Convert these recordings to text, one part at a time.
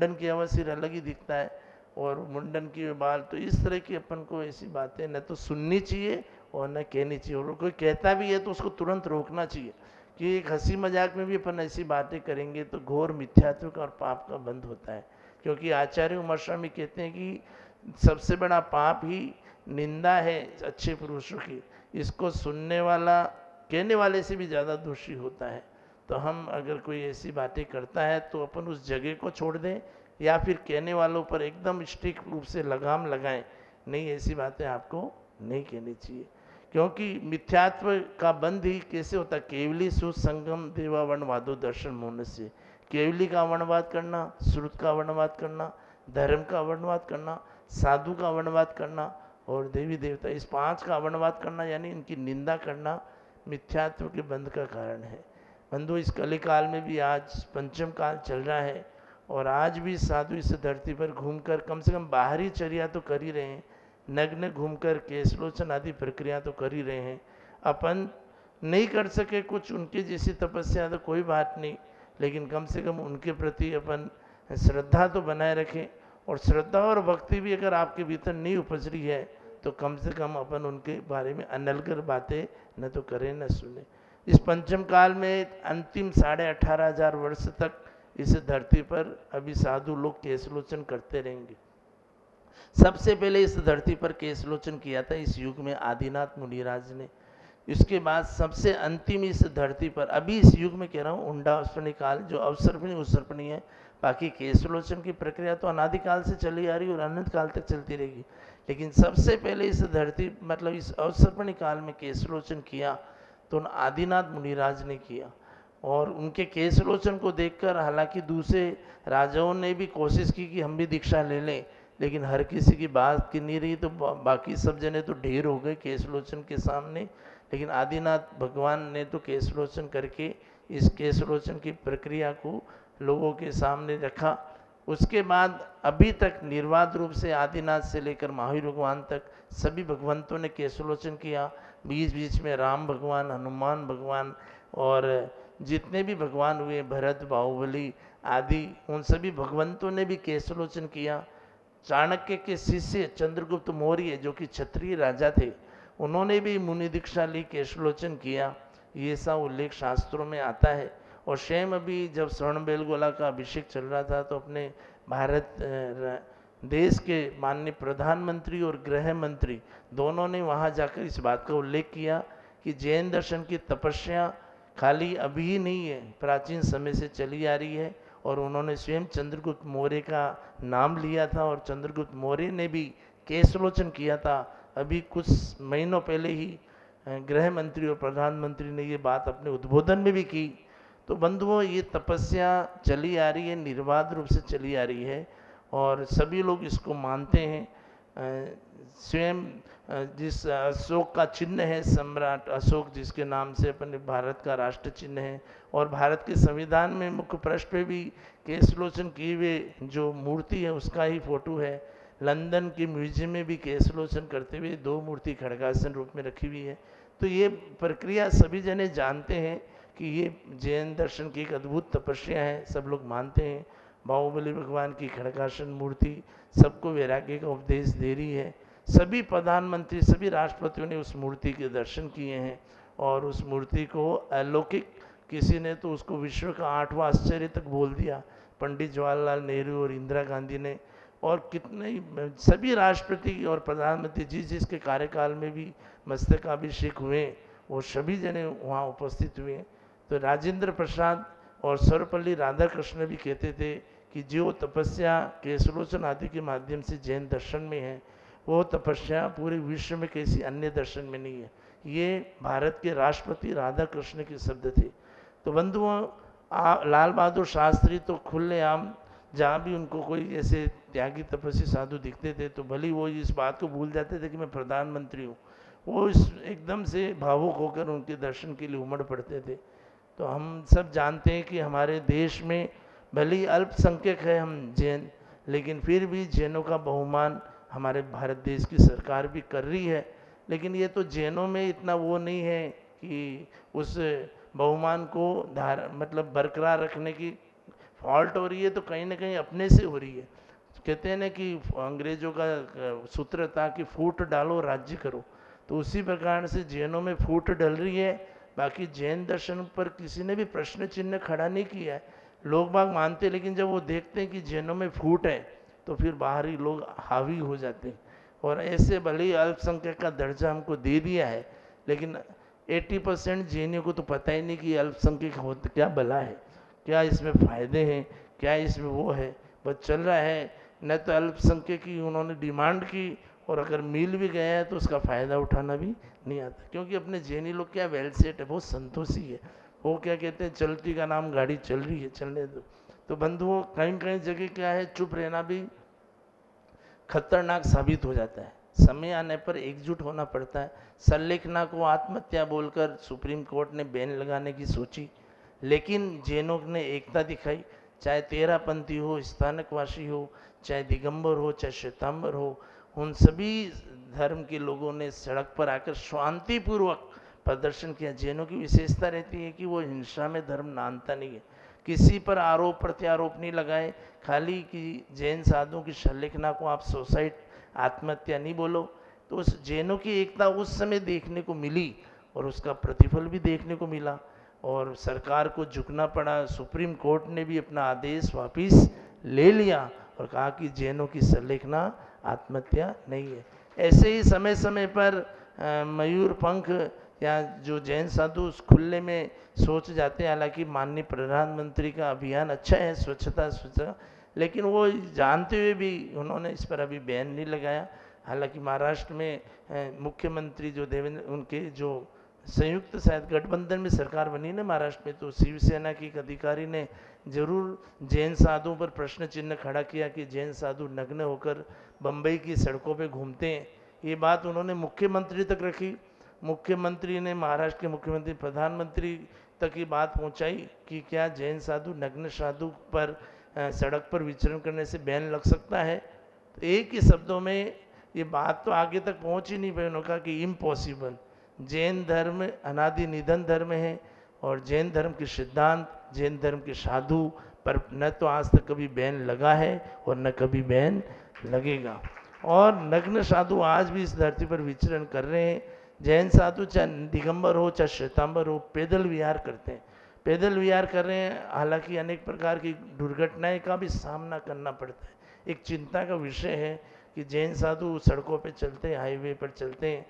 मुंडन किया हुआ सिर अलग ही दिखता है और मुंडन किए बाल। तो इस तरह की अपन को ऐसी बातें न तो सुननी चाहिए और न कहनी चाहिए, और कोई कहता भी है तो उसको तुरंत रोकना चाहिए कि एक हंसी मजाक में भी अपन ऐसी बातें करेंगे तो घोर मिथ्यात्व का और पाप का बंध होता है। क्योंकि आचार्य उमर स्वामी कहते हैं कि सबसे बड़ा पाप ही निंदा है अच्छे पुरुषों की, इसको सुनने वाला कहने वाले से भी ज़्यादा दोषी होता है। तो हम अगर कोई ऐसी बातें करता है तो अपन उस जगह को छोड़ दें या फिर कहने वालों पर एकदम स्ट्रिक्ट रूप से लगाम लगाएं, नहीं ऐसी बातें आपको नहीं कहनी चाहिए। क्योंकि मिथ्यात्व का बंध ही कैसे होता है, केवली सुसंगम देवा वर्णवादो दर्शन मोहन से। केवली का वर्णवाद करना, श्रुत का वर्णवाद करना, धर्म का वर्णवाद करना, साधु का वर्णवाद करना और देवी देवता, इस पांच का वर्णवाद करना यानी इनकी निंदा करना मिथ्यात्व के बंध का कारण है। बंधु इस कलिकाल में भी आज पंचम काल चल रहा है और आज भी साधु इस धरती पर घूमकर कम से कम बाहरी चर्या तो कर ही रहे हैं, नग्न घूमकर केशलोचन आदि प्रक्रिया तो कर ही रहे हैं। अपन नहीं कर सके कुछ उनकी जैसी तपस्या तो कोई बात नहीं, लेकिन कम से कम उनके प्रति अपन श्रद्धा तो बनाए रखें। और श्रद्धा और भक्ति भी अगर आपके भीतर नहीं उपज रही है तो कम से कम अपन उनके बारे में अनलकर बातें न तो करें न सुने। इस पंचम काल में अंतिम 18,500 वर्ष तक इस धरती पर अभी साधु लोग केशलोचन करते रहेंगे। सबसे पहले इस धरती पर केशलोचन किया था इस युग में आदिनाथ मुनिराज ने। इसके बाद सबसे अंतिम इस धरती पर अभी इस युग में कह रहा हूँ उंडावसर्पणी काल, जो अवसर्पणी उत्सर्पणी है। बाकी केशलोचन की प्रक्रिया तो अनादिकाल से चली आ रही है और अनंत काल तक चलती रहेगी, लेकिन सबसे पहले इस धरती मतलब इस अवसर्पणी काल में केशलोचन किया तो आदिनाथ मुनिराज ने किया। और उनके केशलोचन को देखकर हालांकि दूसरे राजाओं ने भी कोशिश की कि हम भी दीक्षा ले लें, लेकिन हर किसी की बात की नहीं रही, तो बाकी सब जने तो ढेर हो गए केशलोचन के सामने। लेकिन आदिनाथ भगवान ने तो केशलोचन करके इस केशलोचन की प्रक्रिया को लोगों के सामने रखा। उसके बाद अभी तक निर्वाध रूप से आदिनाथ से लेकर महावीर भगवान तक सभी भगवंतों ने केशलोचन किया। बीच बीच में राम भगवान, हनुमान भगवान और जितने भी भगवान हुए, भरत, बाहुबली आदि, उन सभी भगवंतों ने भी केशलोचन किया। चाणक्य के शिष्य चंद्रगुप्त मौर्य जो कि क्षत्रिय राजा थे, उन्होंने भी मुनि दीक्षा ली, केशलोचन किया। ये सा उल्लेख शास्त्रों में आता है। और स्वयं अभी जब स्वर्ण बेलगोला का अभिषेक चल रहा था तो अपने भारत देश के माननीय प्रधानमंत्री और गृह मंत्री दोनों ने वहाँ जाकर इस बात का उल्लेख किया कि जैन दर्शन की तपस्या खाली अभी ही नहीं है, प्राचीन समय से चली आ रही है। और उन्होंने स्वयं चंद्रगुप्त मौर्य का नाम लिया था और चंद्रगुप्त मौर्य ने भी केशलोचन किया था। अभी कुछ महीनों पहले ही गृह मंत्री और प्रधानमंत्री ने ये बात अपने उद्बोधन में भी की। तो बंधुओं, ये तपस्या चली आ रही है, निर्बाध रूप से चली आ रही है और सभी लोग इसको मानते हैं। स्वयं जिस अशोक का चिन्ह है, सम्राट अशोक जिसके नाम से अपने भारत का राष्ट्र चिन्ह है, और भारत के संविधान में मुख्य पृष्ठ पे भी केशलोचन किए हुए जो मूर्ति है उसका ही फोटो है। लंदन के म्यूजियम में भी केशलोचन करते हुए 2 मूर्ति खड़गासन रूप में रखी हुई है। तो ये प्रक्रिया सभी जने जानते हैं कि ये जैन दर्शन की एक अद्भुत तपस्या है, सब लोग मानते हैं। बाहुबली भगवान की खड़गासन मूर्ति सबको वैराग्य का उपदेश दे रही है। सभी प्रधानमंत्री, सभी राष्ट्रपतियों ने उस मूर्ति के दर्शन किए हैं और उस मूर्ति को अलौकिक, किसी ने तो उसको विश्व का 8वां आश्चर्य तक बोल दिया, पंडित जवाहरलाल नेहरू और इंदिरा गांधी ने। और कितने सभी राष्ट्रपति और प्रधानमंत्री जिसके कार्यकाल में भी मस्तकाभिषेक हुए वो सभी जने वहाँ उपस्थित हुए। तो राजेंद्र प्रसाद और सर्वपल्ली राधाकृष्ण भी कहते थे कि जो तपस्या केशलोचन आदि के माध्यम से जैन दर्शन में है वो तपस्या पूरे विश्व में किसी अन्य दर्शन में नहीं है। ये भारत के राष्ट्रपति राधाकृष्ण के शब्द थे। तो बंधुओं, लाल बहादुर शास्त्री तो खुलेआम जहाँ भी उनको कोई ऐसे त्यागी तपस्वी साधु दिखते थे तो भले वो इस बात को भूल जाते थे कि मैं प्रधानमंत्री हूँ, वो इस एकदम से भावुक होकर उनके दर्शन के लिए उमड़ पड़ते थे। तो हम सब जानते हैं कि हमारे देश में भले ही अल्पसंख्यक है हम जैन, लेकिन फिर भी जैनों का बहुमान हमारे भारत देश की सरकार भी कर रही है। लेकिन ये तो जैनों में इतना वो नहीं है कि उस बहुमान को मतलब बरकरार रखने की फॉल्ट हो रही है तो कहीं ना कहीं अपने से हो रही है। कहते हैं ना कि अंग्रेजों का सूत्र था कि फूट डालो राज्य करो, तो उसी प्रकार से जैनों में फूट डल रही है। बाकी जैन दर्शन पर किसी ने भी प्रश्न चिन्ह खड़ा नहीं किया है, लोग बाग मानते हैं, लेकिन जब वो देखते हैं कि जैनों में फूट है तो फिर बाहरी लोग हावी हो जाते हैं। और ऐसे भले ही अल्पसंख्यक का दर्जा हमको दे दिया है, लेकिन 80% जैनियों को तो पता ही नहीं कि अल्पसंख्यक हो क्या भला है, क्या इसमें फ़ायदे हैं, क्या इसमें वो है। बस चल रहा है, न तो अल्पसंख्यक की उन्होंने डिमांड की, और अगर मिल भी गया है तो उसका फ़ायदा उठाना भी नहीं आता, क्योंकि अपने जैनी लोग क्या वेल सेट है, बहुत संतोषी है। वो क्या कहते हैं, चलती का नाम गाड़ी चल रही है, चलने दो। तो बंधुओं, कहीं कहीं जगह क्या है, चुप रहना भी खतरनाक साबित हो जाता है। समय आने पर एकजुट होना पड़ता है। संलेखना को आत्महत्या बोलकर सुप्रीम कोर्ट ने बैन लगाने की सोची, लेकिन जैनों ने एकता दिखाई। चाहे तेरापंथी हो, स्थानकवासी हो, चाहे दिगंबर हो, चाहे श्वेतांबर हो, उन सभी धर्म के लोगों ने सड़क पर आकर शांतिपूर्वक प्रदर्शन किया। जैनों की विशेषता रहती है कि वो हिंसा में धर्म मानता नहीं है, किसी पर आरोप प्रत्यारोप नहीं लगाए। खाली कि जैन साधुओं की संलेखना को आप सुसाइड, आत्महत्या नहीं बोलो। तो उस जैनों की एकता उस समय देखने को मिली, और उसका प्रतिफल भी देखने को मिला, और सरकार को झुकना पड़ा। सुप्रीम कोर्ट ने भी अपना आदेश वापस ले लिया और कहा कि जैनों की संलेखना आत्महत्या नहीं है। ऐसे ही समय समय पर मयूर पंख या जो जैन साधु उस खुले में सोच जाते हैं। हालांकि माननीय प्रधानमंत्री का अभियान अच्छा है, स्वच्छता स्वच्छता, लेकिन वो जानते हुए भी उन्होंने इस पर अभी बैन नहीं लगाया। हालांकि महाराष्ट्र में मुख्यमंत्री जो देवेंद्र, उनके जो संयुक्त शायद गठबंधन में सरकार बनी ना महाराष्ट्र में, तो शिवसेना की एक अधिकारी ने जरूर जैन साधुओं पर प्रश्न चिन्ह खड़ा किया कि जैन साधु नग्न होकर बम्बई की सड़कों पे घूमते हैं। ये बात उन्होंने मुख्यमंत्री तक रखी। मुख्यमंत्री ने, महाराष्ट्र के मुख्यमंत्री प्रधानमंत्री तक ये बात पहुंचाई कि क्या जैन साधु, नग्न साधु पर सड़क पर विचरण करने से बैन लग सकता है। तो एक ही शब्दों में ये बात तो आगे तक पहुंच ही नहीं पाई। उन्होंने कहा कि इम्पॉसिबल। जैन धर्म अनादि निधन धर्म है, और जैन धर्म के सिद्धांत, जैन धर्म के साधु पर न तो आज तक कभी बैन लगा है और न कभी बैन लगेगा। और नग्न साधु आज भी इस धरती पर विचरण कर रहे हैं। जैन साधु चाहे दिगंबर हो चाहे श्वेतांबर हो, पैदल विहार करते हैं, पैदल विहार कर रहे हैं। हालांकि अनेक प्रकार की दुर्घटनाएं का भी सामना करना पड़ता है। एक चिंता का विषय है कि जैन साधु सड़कों पे चलते हैं, हाईवे पर चलते हैं,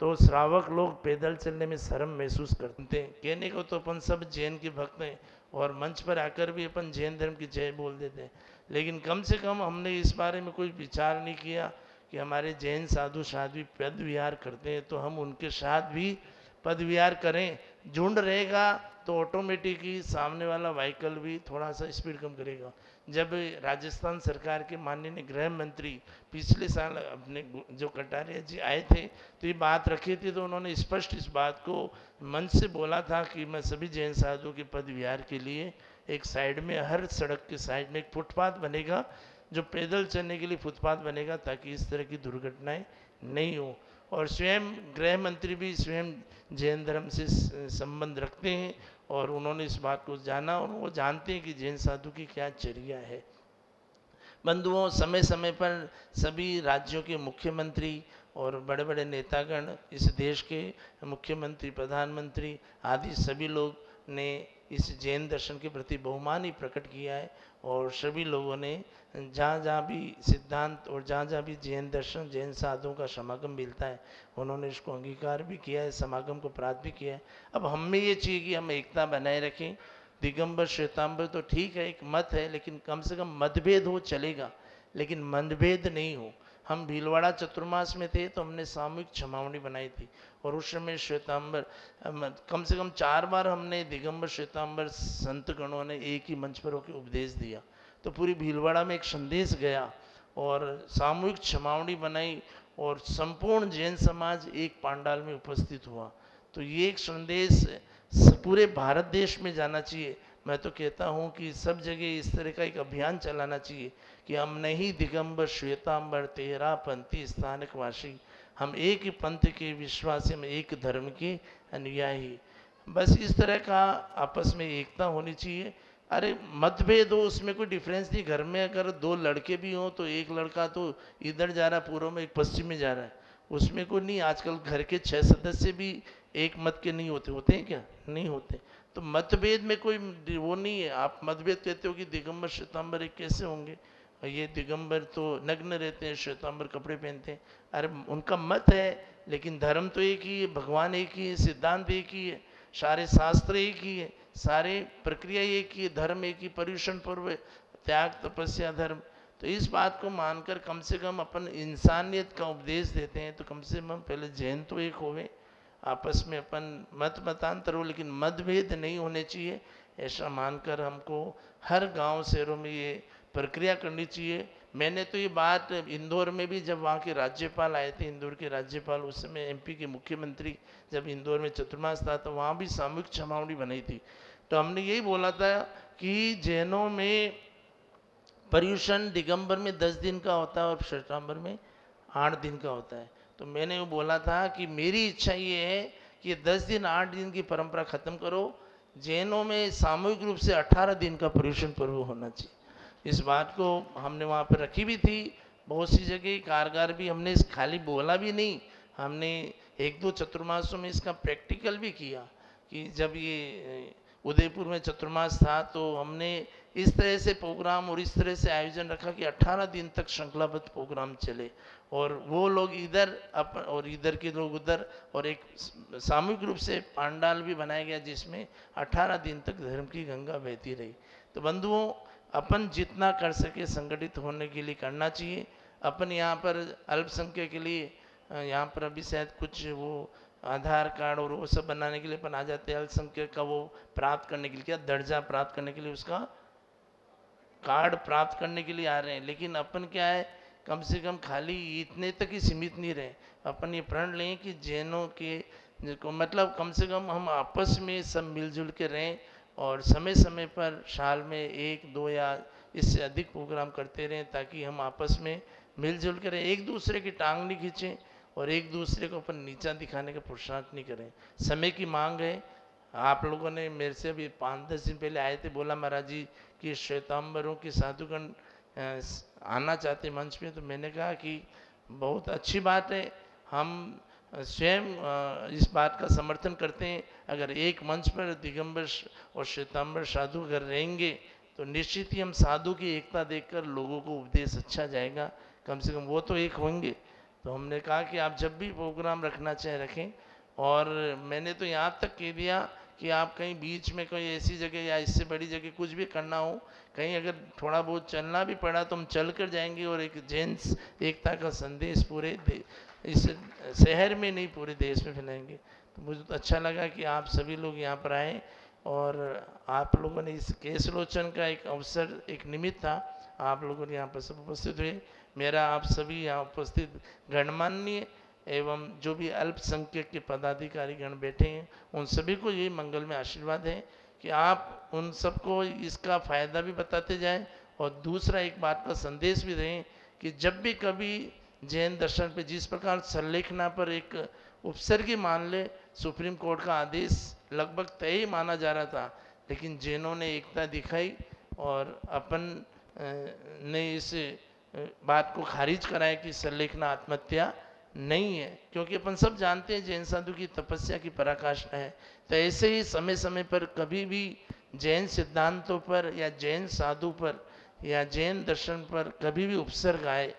तो श्रावक लोग पैदल चलने में शर्म महसूस करते हैं। कहने को तो अपन सब जैन के भक्त हैं, और मंच पर आकर भी अपन जैन धर्म की जय बोल देते हैं, लेकिन कम से कम हमने इस बारे में कोई विचार नहीं किया कि हमारे जैन साधु साध्वी पद विहार करते हैं तो हम उनके साथ भी पद विहार करें। झुंड रहेगा तो ऑटोमेटिक ही सामने वाला व्हीकल भी थोड़ा सा स्पीड कम करेगा। जब राजस्थान सरकार के माननीय गृह मंत्री पिछले साल अपने जो कटारिया जी आए थे, तो ये बात रखी थी, तो उन्होंने स्पष्ट इस बात को मंच से बोला था कि मैं सभी जैन साधुओं के पद विहार के लिए एक साइड में, हर सड़क के साइड में एक फुटपाथ बनेगा, जो पैदल चलने के लिए फुटपाथ बनेगा, ताकि इस तरह की दुर्घटनाएं नहीं हो। और स्वयं गृह मंत्री भी स्वयं जैन धर्म से संबंध रखते हैं, और उन्होंने इस बात को जाना, और वो जानते हैं कि जैन साधु की क्या चर्या है। बंधुओं, समय समय पर सभी राज्यों के मुख्यमंत्री और बड़े बड़े नेतागण, इस देश के मुख्यमंत्री, प्रधानमंत्री आदि सभी लोग ने इस जैन दर्शन के प्रति बहुमान ही प्रकट किया है, और सभी लोगों ने जहाँ जहाँ भी सिद्धांत और जहाँ जहाँ भी जैन दर्शन, जैन साधुओं का समागम मिलता है, उन्होंने इसको अंगीकार भी किया है, समागम को प्राप्त भी किया है। अब हम में ये चाहिए कि हम एकता बनाए रखें। दिगंबर श्वेतांबर तो ठीक है, एक मत है, लेकिन कम से कम मतभेद हो चलेगा, लेकिन मनभेद नहीं हो। हम भीलवाड़ा चतुर्मास में थे तो हमने सामूहिक छमावनी बनाई थी, और उस समय श्वेतांबर कम से कम 4 बार हमने दिगंबर श्वेतांबर संत गणों ने एक ही मंच पर होकर उपदेश दिया, तो पूरी भीलवाड़ा में एक संदेश गया, और सामूहिक छमावनी बनाई, और संपूर्ण जैन समाज एक पांडाल में उपस्थित हुआ। तो ये एक संदेश पूरे भारत देश में जाना चाहिए। मैं तो कहता हूँ कि सब जगह इस तरह का एक अभियान चलाना चाहिए कि हम नहीं दिगंबर श्वेतांबर तेरापंथी स्थानकवासी, हम एक ही पंथ के विश्वासी, हम एक धर्म के अनुयायी। बस इस तरह का आपस में एकता होनी चाहिए। अरे मतभेद हो उसमें कोई डिफरेंस नहीं। घर में अगर दो लड़के भी हों तो एक लड़का तो इधर जा रहा है पूर्व में, एक पश्चिम में जा रहा है, उसमें कोई नहीं। आजकल घर के 6 सदस्य भी एक मत के नहीं होते, होते हैं क्या? नहीं होते। तो मतभेद में कोई वो नहीं है। आप मतभेद कहते हो कि दिगंबर श्वेतांबर एक कैसे होंगे, ये दिगंबर तो नग्न रहते हैं, श्वेतांबर कपड़े पहनते हैं। अरे उनका मत है, लेकिन धर्म तो एक ही है, भगवान एक ही है, सिद्धांत एक ही है, सारे शास्त्र एक ही है, सारे प्रक्रिया एक ही है, धर्म एक ही, पर्युषण पर्व, त्याग तपस्या धर्म। तो इस बात को मानकर कम से कम अपन इंसानियत का उपदेश देते हैं। तो कम से कम पहले जैन तो एक होवे, आपस में अपन मत मतांतर हो लेकिन मतभेद नहीं होने चाहिए, ऐसा मानकर हमको हर गांव शहरों में ये प्रक्रिया करनी चाहिए। मैंने तो ये बात इंदौर में भी, जब वहाँ के राज्यपाल आए थे, इंदौर के राज्यपाल उस समय एमपी के मुख्यमंत्री, जब इंदौर में चतुर्मास था तो वहाँ भी सामूहिक छमावनी बनाई थी। तो हमने यही बोला था कि जैनों में पर्युषण दिगंबर में 10 दिन का होता है और श्वेतांबर में 8 दिन का होता है। तो मैंने वो बोला था कि मेरी इच्छा ये है कि 10 दिन 8 दिन की परंपरा खत्म करो, जैनों में सामूहिक रूप से 18 दिन का पर्युषण पर्व होना चाहिए। इस बात को हमने वहाँ पर रखी भी थी, बहुत सी जगह कारगर भी, हमने इस खाली बोला भी नहीं, हमने 1-2 चतुर्मासों में इसका प्रैक्टिकल भी किया। कि जब ये उदयपुर में चतुर्मास था तो हमने इस तरह से प्रोग्राम और इस तरह से आयोजन रखा कि 18 दिन तक श्रृंखलाबद्ध प्रोग्राम चले, और वो लोग इधर और इधर के लोग उधर, और एक सामूहिक रूप से पांडाल भी बनाया गया जिसमें 18 दिन तक धर्म की गंगा बहती रही। तो बंधुओं, अपन जितना कर सके संगठित होने के लिए करना चाहिए। अपन यहाँ पर अल्पसंख्यक के लिए यहाँ पर अभी शायद कुछ वो आधार कार्ड और वो सब बनाने के लिए अपन आ जाते हैं, अल्पसंख्यक का वो प्राप्त करने के लिए, क्या दर्जा प्राप्त करने के लिए, उसका कार्ड प्राप्त करने के लिए आ रहे हैं। लेकिन अपन क्या है, कम से कम खाली इतने तक ही सीमित नहीं रहे। अपन ये प्रण लें कि जैनों के मतलब कम से कम हम आपस में सब मिलजुल के रहें, और समय समय पर साल में 1-2 या इससे अधिक प्रोग्राम करते रहें, ताकि हम आपस में मिलजुल के रहें, एक दूसरे की टांग नहीं खींचें और एक दूसरे को अपन नीचा दिखाने का पुरुषार्थ नहीं करें। समय की मांग है। आप लोगों ने मेरे से अभी 5-10 दिन पहले आए थे, बोला महाराज जी कि श्वेतांबरों के साधुगण आना चाहते मंच पे। तो मैंने कहा कि बहुत अच्छी बात है, हम स्वयं इस बात का समर्थन करते हैं। अगर एक मंच पर दिगंबर और श्वेतांबर साधु अगर रहेंगे तो निश्चित ही हम साधु की एकता देखकर लोगों को उपदेश अच्छा जाएगा, कम से कम वो तो एक होंगे। तो हमने कहा कि आप जब भी प्रोग्राम रखना चाहें रखें। और मैंने तो यहाँ तक कह दिया कि आप कहीं बीच में कोई ऐसी जगह या इससे बड़ी जगह कुछ भी करना हो, कहीं अगर थोड़ा बहुत चलना भी पड़ा तो हम चल कर जाएंगे, और एक जैन एकता का संदेश पूरे इस शहर में नहीं पूरे देश में फैलाएंगे। तो मुझे तो अच्छा लगा कि आप सभी लोग यहाँ पर आए, और आप लोगों ने इस केशलोचन का एक अवसर, एक निमित्त था, आप लोगों ने यहाँ पर सब उपस्थित हुए। मेरा आप सभी यहाँ उपस्थित गणमान्य एवं जो भी अल्पसंख्यक के पदाधिकारी गण बैठे हैं, उन सभी को ये मंगल में आशीर्वाद है कि आप उन सबको इसका फ़ायदा भी बताते जाएं, और दूसरा एक बात का संदेश भी दें कि जब भी कभी जैन दर्शन पे जिस प्रकार संलेखना पर एक उपसर्गी मान ले, सुप्रीम कोर्ट का आदेश लगभग तय ही माना जा रहा था, लेकिन जैनों ने एकता दिखाई और अपन ने इस बात को खारिज कराया कि संलेखना आत्महत्या नहीं है, क्योंकि अपन सब जानते हैं जैन साधु की तपस्या की पराकाष्ठा है। तो ऐसे ही समय समय पर कभी भी जैन सिद्धांतों पर या जैन साधु पर या जैन दर्शन पर कभी भी उपसर्ग आए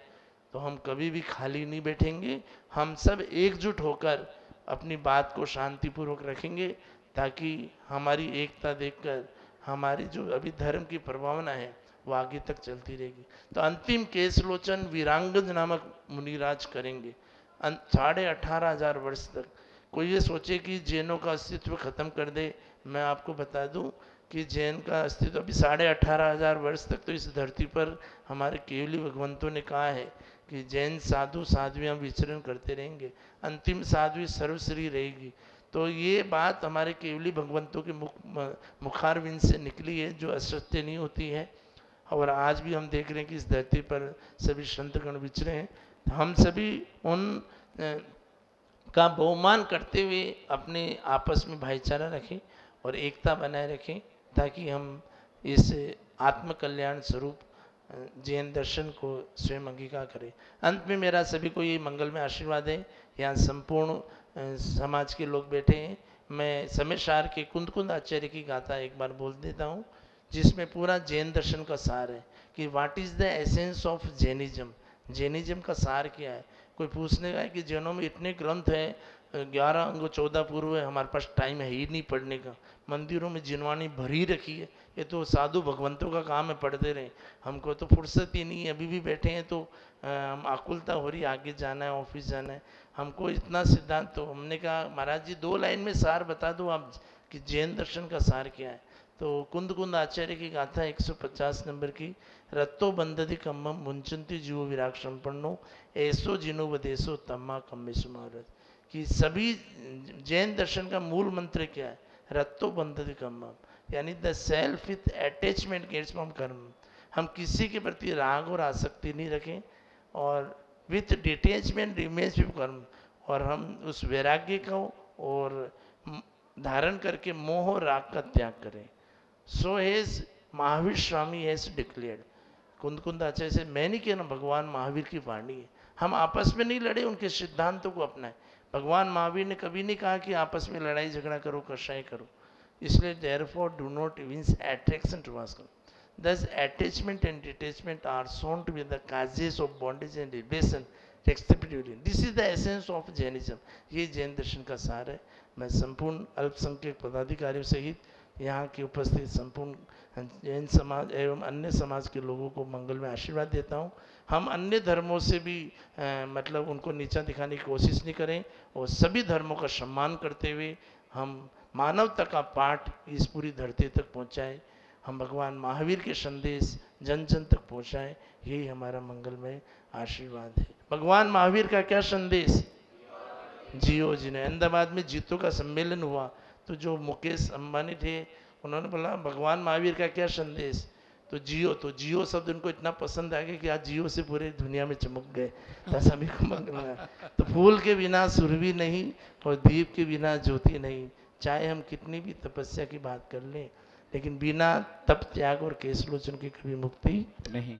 तो हम कभी भी खाली नहीं बैठेंगे। हम सब एकजुट होकर अपनी बात को शांतिपूर्वक रखेंगे, ताकि हमारी एकता देखकर हमारी जो अभी धर्म की प्रभावना है वो आगे तक चलती रहेगी। तो अंतिम केशलोचन वीरांगज नामक मुनिराज करेंगे 18,500 वर्ष तक। कोई ये सोचे कि जैनों का अस्तित्व खत्म कर दे, मैं आपको बता दूं कि जैन का अस्तित्व अभी 18,500 वर्ष तक तो इस धरती पर हमारे केवली भगवंतों ने कहा है कि जैन साधु साध्वियाँ विचरण करते रहेंगे, अंतिम साध्वी सर्वश्री रहेगी। तो ये बात हमारे केवली भगवंतों के मुखारविंद से निकली है, जो असत्य नहीं होती है। और आज भी हम देख रहे हैं कि इस धरती पर सभी संतगण विचरे हैं। हम सभी उन का बहुमान करते हुए अपने आपस में भाईचारा रखें और एकता बनाए रखें, ताकि हम इस आत्म कल्याण स्वरूप जैन दर्शन को स्वयं अंगीकार करें। अंत में मेरा सभी को ये मंगल में आशीर्वाद है। यहाँ संपूर्ण समाज के लोग बैठे हैं। मैं समय सार के कुंद कुंद आचार्य की गाथा एक बार बोल देता हूँ, जिसमें पूरा जैन दर्शन का सार है कि what is the essence of Jainism. Jainism का सार क्या है? कोई पूछने का है कि जैनों में इतने ग्रंथ हैं, 11 अंग 14 पूर्व है, हमारे पास टाइम है ही नहीं पढ़ने का। मंदिरों में जिनवानी भरी रखी है, ये तो साधु भगवंतों का काम है, पढ़ते रहे। हमको तो फुर्सत ही नहीं है, अभी भी बैठे हैं तो हम आकुलता हो रही, आगे जाना है, ऑफिस जाना है, हमको इतना सिद्धांत। तो हमने कहा महाराज जी 2 लाइन में सार बता दो आप कि जैन दर्शन का सार क्या है। तो कुंद कुंद आचार्य की गाथा 150 नंबर की, रत्तो बंदधि कम्मम मुंचंती जीवो विराग संपन्नो ऐसो जिनो वदेशो तम्मा कम्मे सुमारत। कि सभी जैन दर्शन का मूल मंत्र क्या है? रत्तो बंधति कम्मम, यानी the self with attachment gets from karma. हम किसी के प्रति राग और आसक्ति नहीं रखें, और विथ डिटेचमेंट रिमेन्स विथ कर्म, और हम उस वैराग्य को और धारण करके मोह और राग का त्याग करें। So has Mahavir Swami has declared. कुंद कुंद आचार्य से मैं नहीं कहना, भगवान महावीर की वाणी है। हम आपस में नहीं लड़े, उनके सिद्धांतों को अपनाएं। भगवान महावीर ने कभी नहीं कहा कि आपस में लड़ाई झगड़ा करो, कषाय करो। इसलिए therefore do not evince attraction towards God. Thus attachment and detachment are shown to be the causes of bondage and liberation respectively. This is the essence of Jainism. ये जैन दर्शन का सार है। मैं संपूर्ण अल्पसंख्यक पदाधिकारियों सहित यहाँ के उपस्थित संपूर्ण जैन समाज एवं अन्य समाज के लोगों को मंगल में आशीर्वाद देता हूँ। हम अन्य धर्मों से भी मतलब उनको नीचा दिखाने की कोशिश नहीं करें, और सभी धर्मों का सम्मान करते हुए हम मानवता का पाठ इस पूरी धरती तक पहुँचाएं। हम भगवान महावीर के संदेश जन जन तक पहुँचाएं, यही हमारा मंगलमय आशीर्वाद है। भगवान महावीर का क्या संदेश? जियो जिने। अहमदाबाद में जीतो का सम्मेलन हुआ, तो जो मुकेश अंबानी थे उन्होंने बोला भगवान महावीर का क्या संदेश? तो जियो। तो जियो शब्द उनको इतना पसंद आ गया कि आज जियो से पूरे दुनिया में चमक गए। तो सभी को मंगल। तो फूल के बिना सुरभि नहीं, और दीप के बिना ज्योति नहीं। चाहे हम कितनी भी तपस्या की बात कर लें, लेकिन बिना तप त्याग और केश लोचन की कभी मुक्ति नहीं।